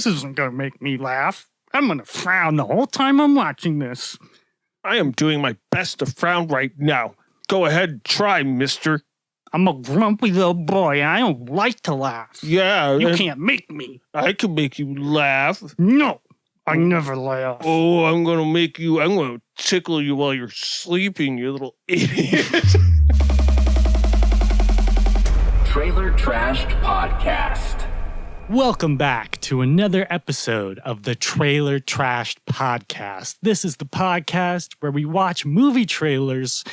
This isn't going to make me laugh. I'm going to frown the whole time I'm watching this. I am doing my best to frown right now. Go ahead and try, mister. I'm a grumpy little boy, and I don't like to laugh. Yeah. You can't make me. I can make you laugh. No, I never laugh. Oh, I'm going to tickle you while you're sleeping, you little idiot. Trailer Trashed Podcast. Welcome back to another episode of the Trailer Trashed Podcast. This is the podcast where we watch movie trailers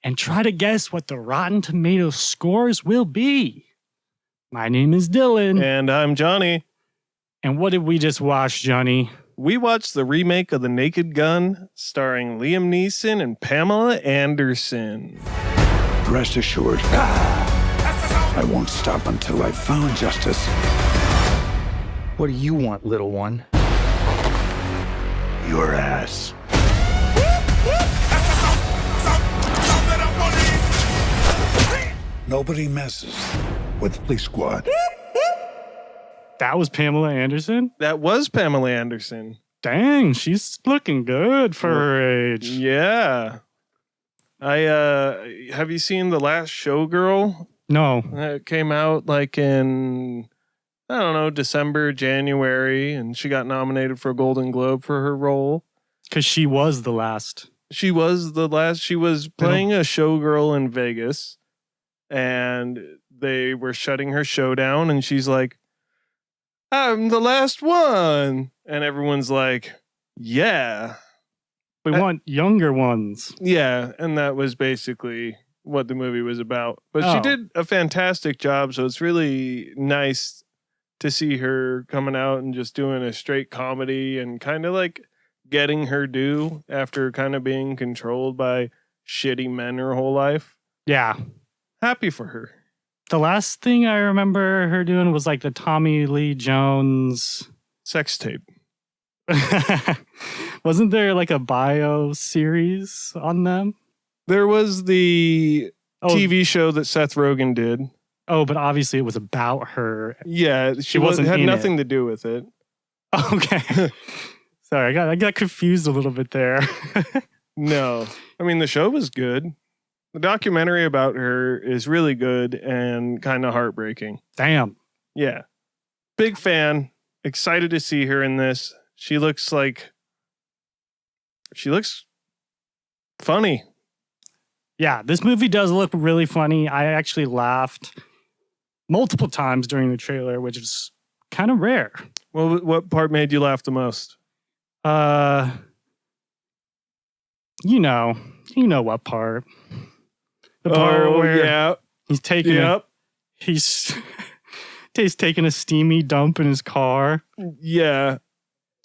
and try to guess what the Rotten Tomatoes scores will be. My name is Dylan. And I'm Johnny. And what did we just watch, Johnny? We watched the remake of The Naked Gun starring Liam Neeson and Pamela Anderson. Rest assured, I won't stop until I've found justice. What do you want, little one? Your ass. Nobody messes with Police Squad. That was Pamela Anderson? That was Pamela Anderson. Dang, she's looking good for her age. Yeah. Have you seen The Last Showgirl? No. It came out like in, I don't know, December, January, and she got nominated for a Golden Globe for her role. Because she was the last. She was playing a showgirl in Vegas, and they were shutting her show down, and she's like, I'm the last one. And everyone's like, yeah. We want younger ones. Yeah, and that was basically what the movie was about. But she did a fantastic job, so it's really nice to see her coming out and just doing a straight comedy and kind of like getting her due after kind of being controlled by shitty men her whole life. Yeah. Happy for her. The last thing I remember her doing was like the Tommy Lee Jones sex tape. Wasn't there like a bio series on them? There was the TV show that Seth Rogen did. Oh, but obviously it was about her. Yeah, she had nothing to do with it. Okay. Sorry, I got confused a little bit there. No. I mean, the show was good. The documentary about her is really good and kind of heartbreaking. Damn. Yeah. Big fan. Excited to see her in this. She looks funny. Yeah, this movie does look really funny. I actually laughed multiple times during the trailer, which is kind of rare. Well, what part made you laugh the most? You know what part. The part where he's taking he's taking a steamy dump in his car. Yeah.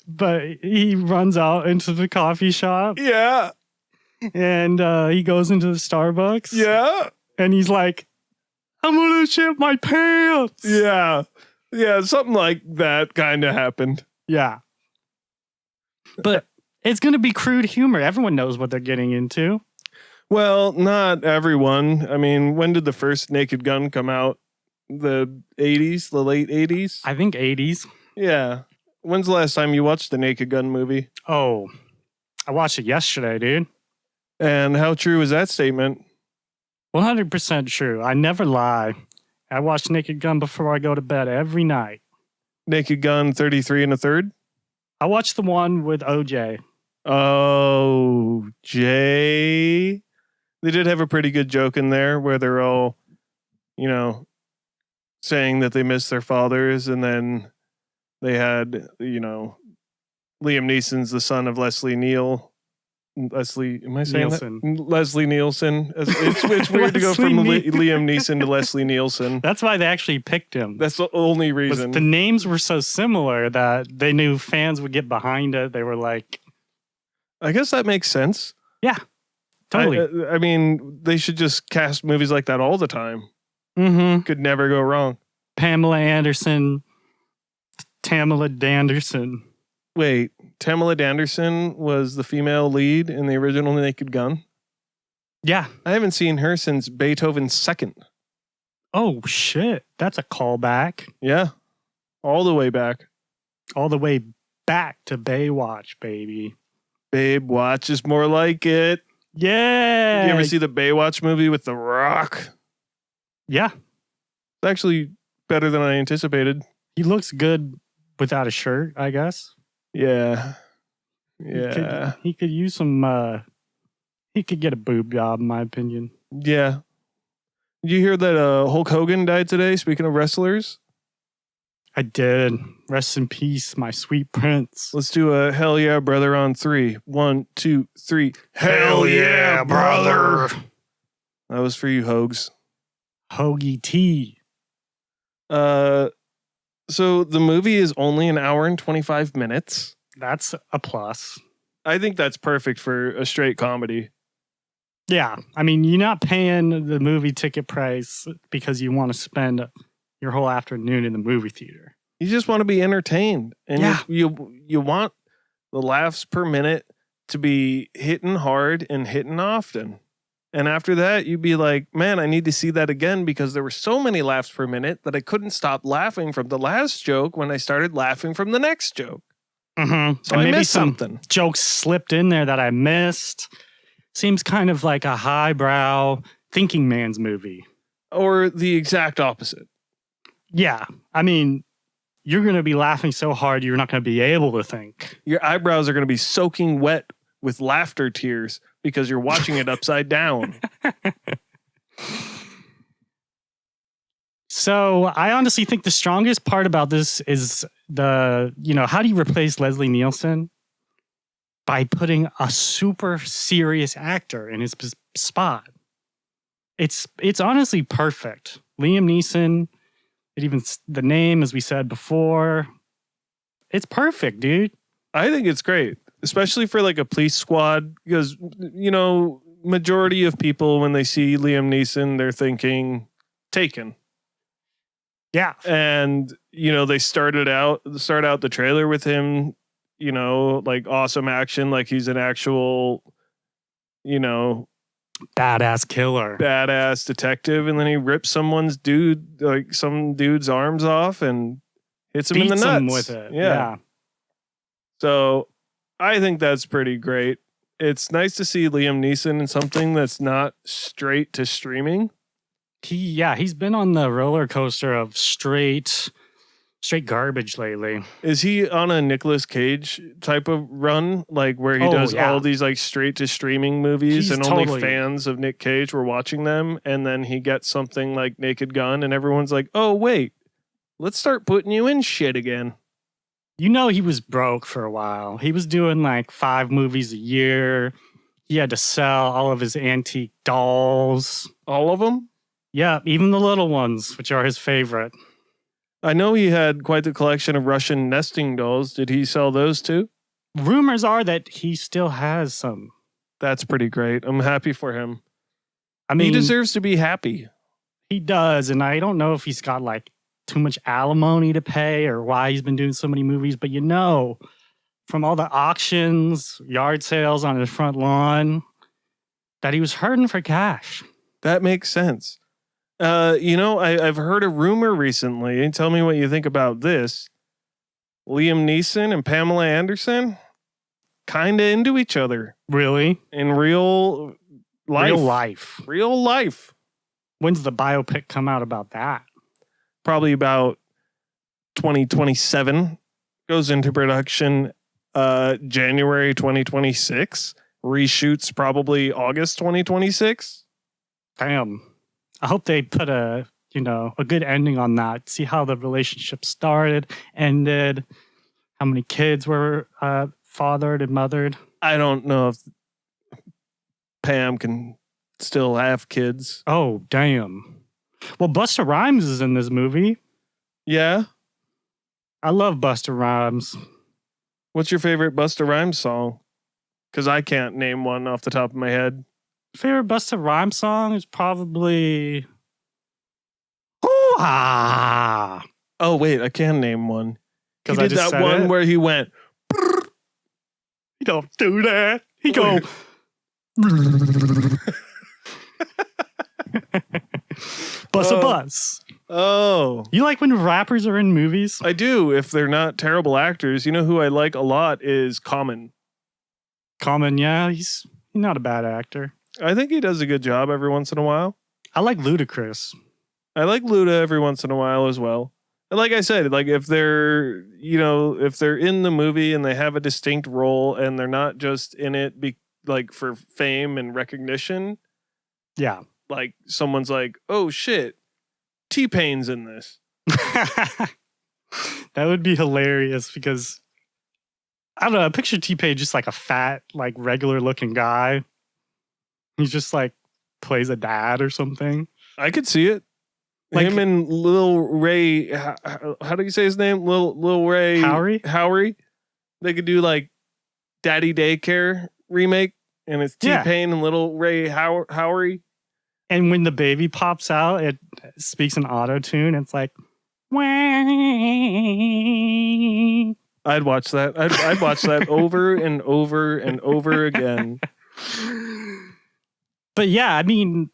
But he runs out into the coffee shop. Yeah. And he goes into the Starbucks. Yeah. And he's like, I'm going to shit my pants. Yeah. Yeah, something like that kind of happened. Yeah. But it's going to be crude humor. Everyone knows what they're getting into. Well, not everyone. I mean, when did the first Naked Gun come out? The 80s? The late 80s? I think 80s. Yeah. When's the last time you watched the Naked Gun movie? Oh, I watched it yesterday, dude. And how true is that statement? 100% true. I never lie. I watch Naked Gun before I go to bed every night. Naked Gun 33 1/3? I watched the one with OJ. Oh, Jay. They did have a pretty good joke in there where they're all, saying that they miss their fathers, and then they had, Liam Neeson's the son of Leslie Nielsen. Leslie Nielsen. It's weird to go from Liam Neeson to Leslie Nielsen. That's why they actually picked him. That's the only reason. The names were so similar that they knew fans would get behind it. They were like, I guess that makes sense. Yeah, totally. I mean, they should just cast movies like that all the time. Mm-hmm. Could never go wrong. Pamela Anderson, Tamala Danderson. Wait, Pamela Anderson was the female lead in the original Naked Gun? Yeah. I haven't seen her since Beethoven's Second. Oh, shit. That's a callback. Yeah. All the way back. All the way back to Baywatch, baby. Babe Watch is more like it. Yeah. You ever see the Baywatch movie with The Rock? Yeah. It's actually better than I anticipated. He looks good without a shirt, I guess. Yeah. Yeah. He could use some, he could get a boob job, in my opinion. Yeah. Did you hear that Hulk Hogan died today, speaking of wrestlers? I did. Rest in peace, my sweet prince. Let's do a hell yeah, brother on 3. 1, 2, 3. Hell yeah, brother. That was for you, Hogs. Hoagie T. So the movie is only an hour and 25 minutes. That's a plus. I think that's perfect for a straight comedy. Yeah. I mean, you're not paying the movie ticket price because you want to spend your whole afternoon in the movie theater. You just want to be entertained. And yeah. you want the laughs per minute to be hitting hard and hitting often. And after that, you'd be like, man, I need to see that again because there were so many laughs per minute that I couldn't stop laughing from the last joke when I started laughing from the next joke. Mm-hmm. So I missed something. Jokes slipped in there that I missed. Seems kind of like a highbrow thinking man's movie. Or the exact opposite. Yeah. I mean, you're going to be laughing so hard, you're not going to be able to think. Your eyebrows are going to be soaking wet with laughter tears because you're watching it upside down. So I honestly think the strongest part about this is how do you replace Leslie Nielsen? By putting a super serious actor in his spot. It's honestly perfect. Liam Neeson, the name, as we said before, it's perfect, dude. I think it's great, especially for like a police squad, because, majority of people, when they see Liam Neeson, they're thinking Taken. Yeah. And, they start out the trailer with him, like awesome action, like he's an actual, badass killer, badass detective, and then he rips some dude's arms off and hits him in the nuts him with it. Yeah. So I think that's pretty great. It's nice to see Liam Neeson in something that's not straight to streaming. He's been on the roller coaster of straight garbage lately. Is he on a Nicolas Cage type of run, like where he does all these like straight to streaming movies and only fans of Nick Cage were watching them, and then he gets something like Naked Gun and everyone's like, oh wait, let's start putting you in shit again. He was broke for a while. He was doing like 5 movies a year. He had to sell all of his antique dolls. All of them? Yeah, even the little ones, which are his favorite. I know he had quite the collection of Russian nesting dolls. Did he sell those too? Rumors are that he still has some. That's pretty great. I'm happy for him. I mean, he deserves to be happy. He does, and I don't know if he's got like too much alimony to pay or why he's been doing so many movies, but from all the auctions, yard sales on his front lawn, that he was hurting for cash. That makes sense. I've heard a rumor recently, and tell me what you think about this. Liam Neeson and Pamela Anderson kind of into each other. Really? In real life. Real life. When's the biopic come out about that? Probably about 2027. Goes into production January 2026. Reshoots probably August 2026. Damn. I hope they put a good ending on that. See how the relationship started, ended, how many kids were fathered and mothered. I don't know if Pam can still have kids. Oh, damn. Well, Busta Rhymes is in this movie. Yeah? I love Busta Rhymes. What's your favorite Busta Rhymes song? Because I can't name one off the top of my head. Favorite Busta Rhymes song is probably Hoo-ha! Oh wait, I can name one. He Because did that one where he went. He don't do that. He go. Bust a bus. Oh. You like when rappers are in movies? I do, if they're not terrible actors. You know who I like a lot is Common. Common, yeah, he's not a bad actor. I think he does a good job every once in a while. I like Ludacris. I like Luda every once in a while as well. And like I said, like if they're in the movie and they have a distinct role and they're not just in it like for fame and recognition. Yeah. Like someone's like, oh shit, T-Pain's in this. That would be hilarious because I don't know, I picture T-Pain just like a fat, like regular looking guy. He's just like plays a dad or something. I could see it. Like him and Lil Ray, how do you say his name? Lil Ray Howery. They could do like Daddy Daycare remake, and it's T-Pain and Lil Ray Howery. And when the baby pops out, it speaks in auto-tune. It's like, I'd watch that. I'd watch that over and over and over again. But yeah, I mean,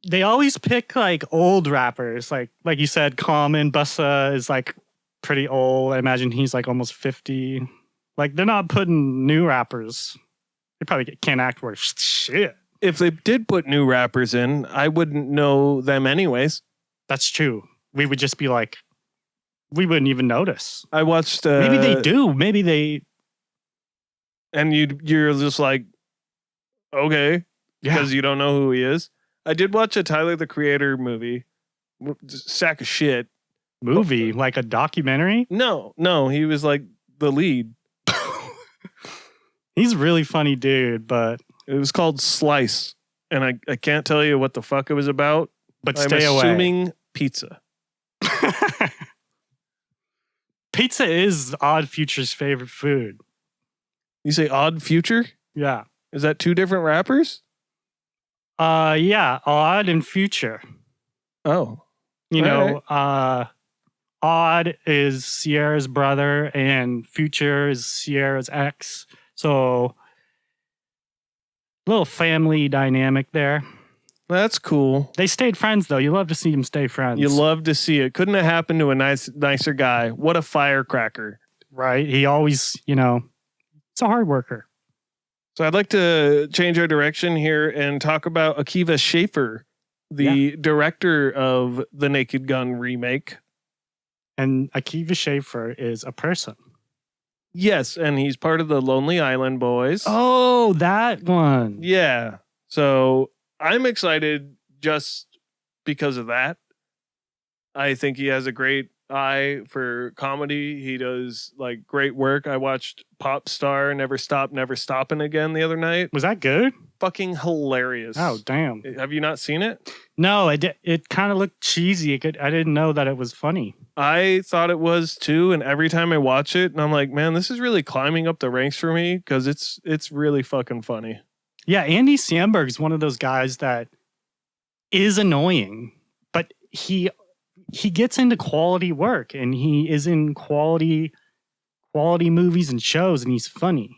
they always pick like old rappers. Like you said, Common, Busta is like pretty old. I imagine he's like almost 50. Like they're not putting new rappers. They probably can't act worth shit. If they did put new rappers in, I wouldn't know them anyways. That's true. We would just be like, we wouldn't even notice. I watched. Maybe they do. Maybe they. And you're just like, okay, because you don't know who he is. I did watch a Tyler the Creator movie, sack of shit. Movie? Like a documentary? No, he was like the lead. He's a really funny dude, but... It was called Slice, and I can't tell you what the fuck it was about. But I'm stay away. assuming pizza. Pizza is Odd Future's favorite food. You say Odd Future? Yeah. Is that two different rappers? Yeah, Odd and Future. Oh. You know, Odd is Sierra's brother and Future is Sierra's ex. So, little family dynamic there. That's cool. They stayed friends, though. You love to see them stay friends. You love to see it. Couldn't have happened to a nicer guy. What a firecracker. Right. He always, he's a hard worker. So I'd like to change our direction here and talk about Akiva Schaffer, the director of the Naked Gun remake. And Akiva Schaffer is a person. Yes, and he's part of the Lonely Island Boys. Oh, that one. Yeah. So I'm excited just because of that. I think he has a great eye for comedy. He does like great work. I watched Pop Star Never Stop, Never Stoppin' again the other night. Was that good? Fucking hilarious. Oh, damn. Have you not seen it? No, it kind of looked cheesy. I didn't know that it was funny. I thought it was too, and every time I watch it, and I'm like, man, this is really climbing up the ranks for me because it's really fucking funny. Yeah, Andy Samberg is one of those guys that is annoying, but he gets into quality work and he is in quality movies and shows, and he's funny.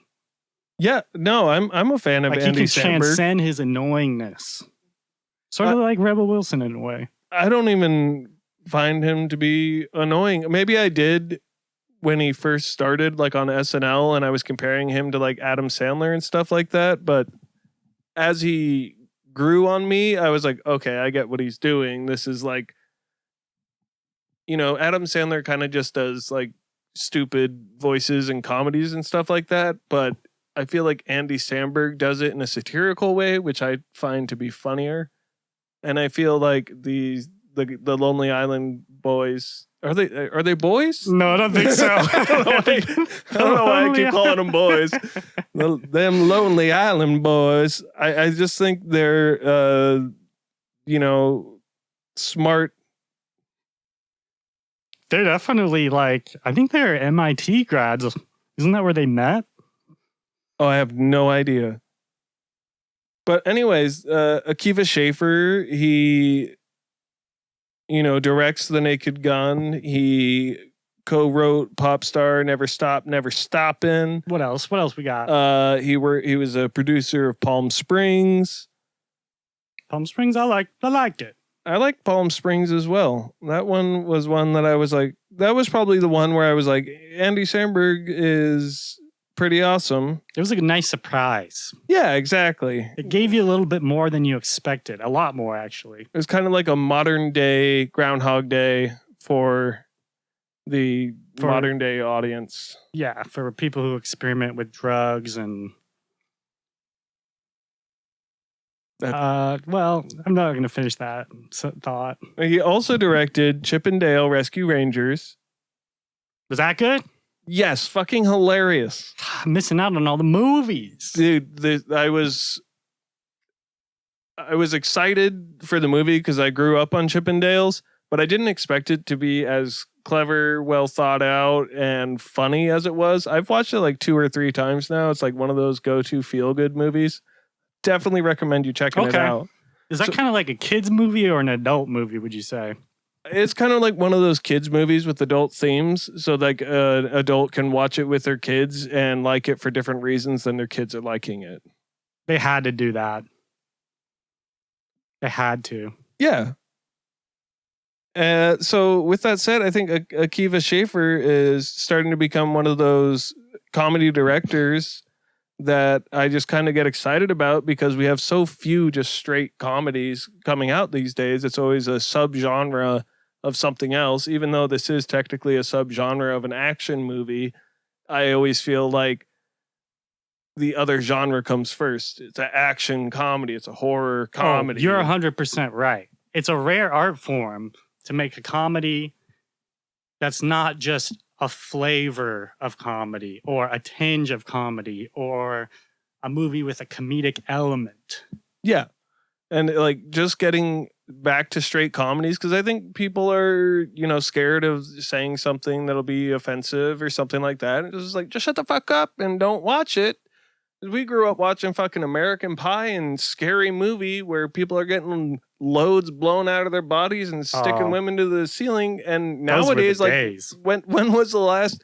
Yeah, no, I'm a fan of like Andy he can Samberg. transcend his annoyingness, sort of like Rebel Wilson in a way. I don't even find him to be annoying. Maybe I did when he first started, like on SNL, and I was comparing him to like Adam Sandler and stuff like that. But as he grew on me, I was like, okay, I get what he's doing. This is like, Adam Sandler kind of just does like stupid voices and comedies and stuff like that. But I feel like Andy Samberg does it in a satirical way, which I find to be funnier. And I feel like the Lonely Island Boys, are they boys? No, I don't think so. I don't know why I keep calling them boys. Them Lonely Island Boys. I just think they're smart. They're definitely I think they're MIT grads. Isn't that where they met? Oh, I have no idea. But anyways, Akiva Schaffer, he, directs The Naked Gun. He co-wrote Pop Star, Never Stop, Never Stoppin'. What else? What else we got? He was a producer of Palm Springs. Palm Springs, I liked it. I like Palm Springs as well. That one was one that I was like, that was probably the one where I was like, Andy Samberg is pretty awesome. It was like a nice surprise. Yeah, exactly. It gave you a little bit more than you expected. A lot more, actually. It was kind of like a modern day Groundhog Day for the modern day audience. Yeah, for people who experiment with drugs and... well, I'm not going to finish that thought. He also directed Chip and Dale Rescue Rangers. Was that good? Yes, fucking hilarious. I'm missing out on all the movies. Dude, I was excited for the movie because I grew up on Chip and Dale's, but I didn't expect it to be as clever, well thought out, and funny as it was. I've watched it like 2 or 3 times now. It's like one of those go-to feel-good movies. Definitely recommend you checking it out. Is that kind of like a kid's movie or an adult movie, would you say? It's kind of like one of those kids movies with adult themes. So like an adult can watch it with their kids and like it for different reasons than their kids are liking it. They had to do that. They had to. Yeah. So with that said, I think Akiva Schaffer is starting to become one of those comedy directors that I just kind of get excited about because we have so few just straight comedies coming out these days. It's always a subgenre of something else. Even though this is technically a subgenre of an action movie, I always feel like the other genre comes first. It's an action comedy. It's a horror comedy. You're 100% right. It's a rare art form to make a comedy that's not just a flavor of comedy or a tinge of comedy or a movie with a comedic element. Yeah. And like just getting back to straight comedies, because I think people are, scared of saying something that'll be offensive or something like that. It's just like, just shut the fuck up and don't watch it. We grew up watching fucking American Pie and Scary Movie where people are getting loads blown out of their bodies and sticking women to the ceiling. And nowadays, like, when was the last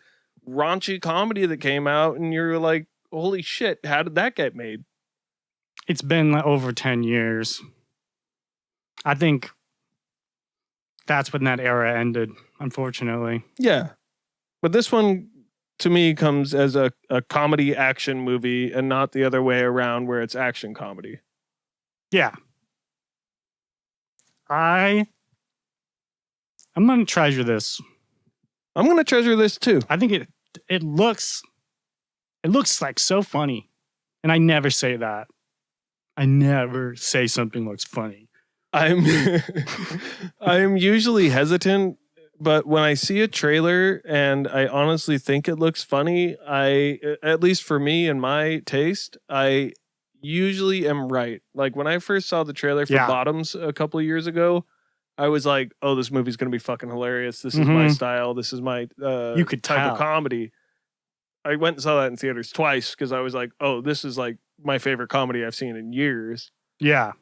raunchy comedy that came out and you're like, holy shit, how did that get made? It's been like over 10 years. I think that's when that era ended, unfortunately. Yeah. But this one, to me, comes as a comedy action movie and not the other way around where it's action comedy. Yeah. I'm going to treasure this. I'm going to treasure this too. I think it looks like so funny. And I never say that. I never say something looks funny. I'm usually hesitant, but when I see a trailer and I honestly think it looks funny, at least for me and my taste, I usually am right. Like when I first saw the trailer for Bottoms a couple of years ago, I was like, oh, this movie's going to be fucking hilarious. This is my style. This is my you could type of comedy. I went and saw that in theaters twice because I was like, oh, this is like my favorite comedy I've seen in years. Yeah.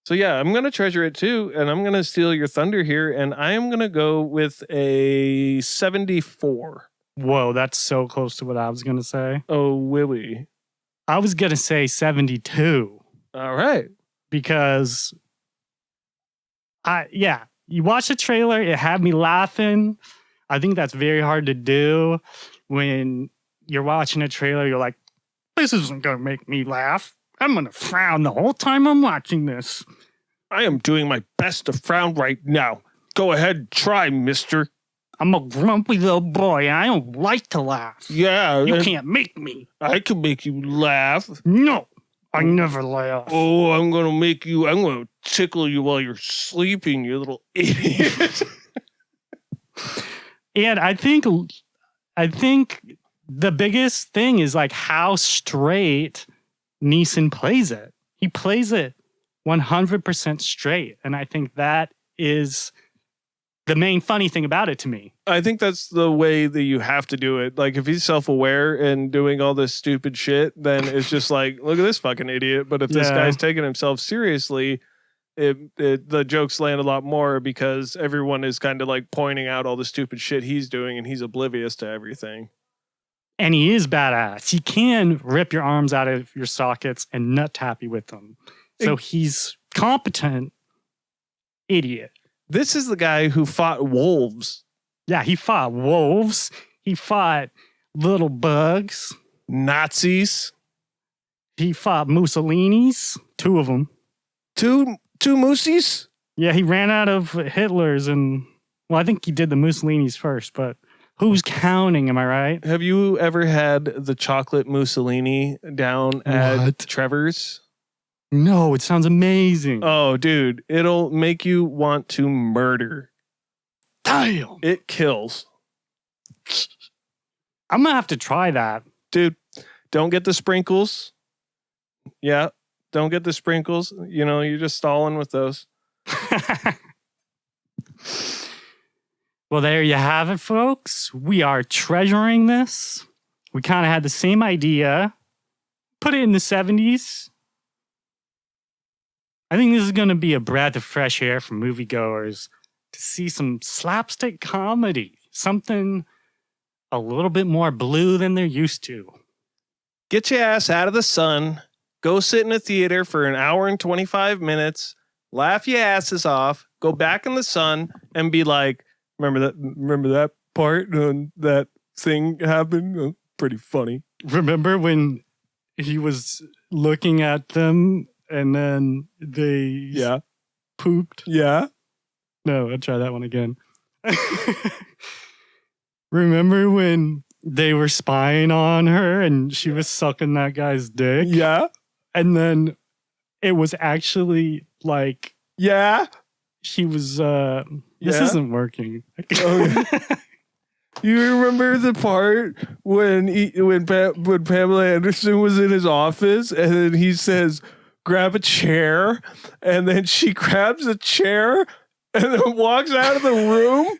So yeah, I'm going to treasure it too. And I'm going to steal your thunder here. And I am going to go with a 74. Whoa, that's so close to what I was going to say. Oh, Willie. I was going to say 72. All right. Because you watch the trailer, it had me laughing. I think that's very hard to do when you're watching a trailer. You're like, this isn't going to make me laugh. I'm going to frown the whole time I'm watching this. I am doing my best to frown right now. Go ahead, try, mister. I'm a grumpy little boy, and I don't like to laugh. Yeah. You can't make me. I can make you laugh. No, I never laugh. Oh, I'm going to tickle you while you're sleeping, you little idiot. And I think the biggest thing is like how straight Neeson plays it. He plays it 100% straight. And I think that is the main funny thing about it to me. I think that's the way that you have to do it. Like if he's self-aware and doing all this stupid shit, then it's just like, look at this fucking idiot. But if this guy's taking himself seriously, the jokes land a lot more because everyone is kind of like pointing out all the stupid shit he's doing and he's oblivious to everything. And he is badass. He can rip your arms out of your sockets and nut tap you with them. So he's competent Idiot. This is the guy who fought wolves. Yeah, he fought wolves. He fought little bugs. Nazis. He fought Mussolini's. 2 of them. Two moosies? Yeah, he ran out of Hitler's and... Well, I think he did the Mussolini's first, but who's counting, am I right? Have you ever had the chocolate Mussolini down at Trevor's? No, it sounds amazing. Oh, dude, it'll make you want to murder. Damn. It kills. I'm going to have to try that. Dude, don't get the sprinkles. Yeah, don't get the sprinkles. You know, you're just stalling with those. Well, there you have it, folks. We are treasuring this. We kind of had the same idea. Put it in the 70s. I think this is going to be a breath of fresh air for moviegoers to see some slapstick comedy. Something a little bit more blue than they're used to. Get your ass out of the sun. Go sit in a theater for an hour and 25 minutes. Laugh your asses off. Go back in the sun and be like, remember that part when that thing happened? Pretty funny. Remember when he was looking at them and then they pooped? Yeah. No, I'll try that one again. Remember when they were spying on her and she was sucking that guy's dick? Yeah. And then it was actually like... Yeah. She was... This isn't working. You remember the part when Pamela Anderson was in his office and then he says, grab a chair, and then she grabs a chair and then walks out of the room?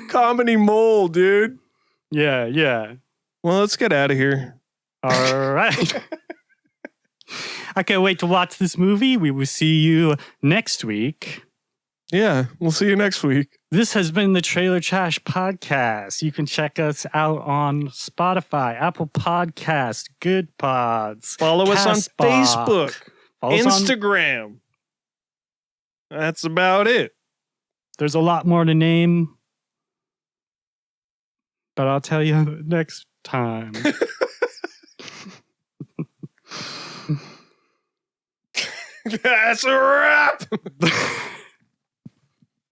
Comedy mole, dude. Yeah. Well, let's get out of here. All right. I can't wait to watch this movie. We will see you next week. Yeah, we'll see you next week. This has been the Trailer Trash Podcast. You can check us out on Spotify, Apple Podcasts, Good Pods. Follow us on Castbox. Facebook, Instagram. That's about it. There's a lot more to name, but I'll tell you next time. That's a wrap.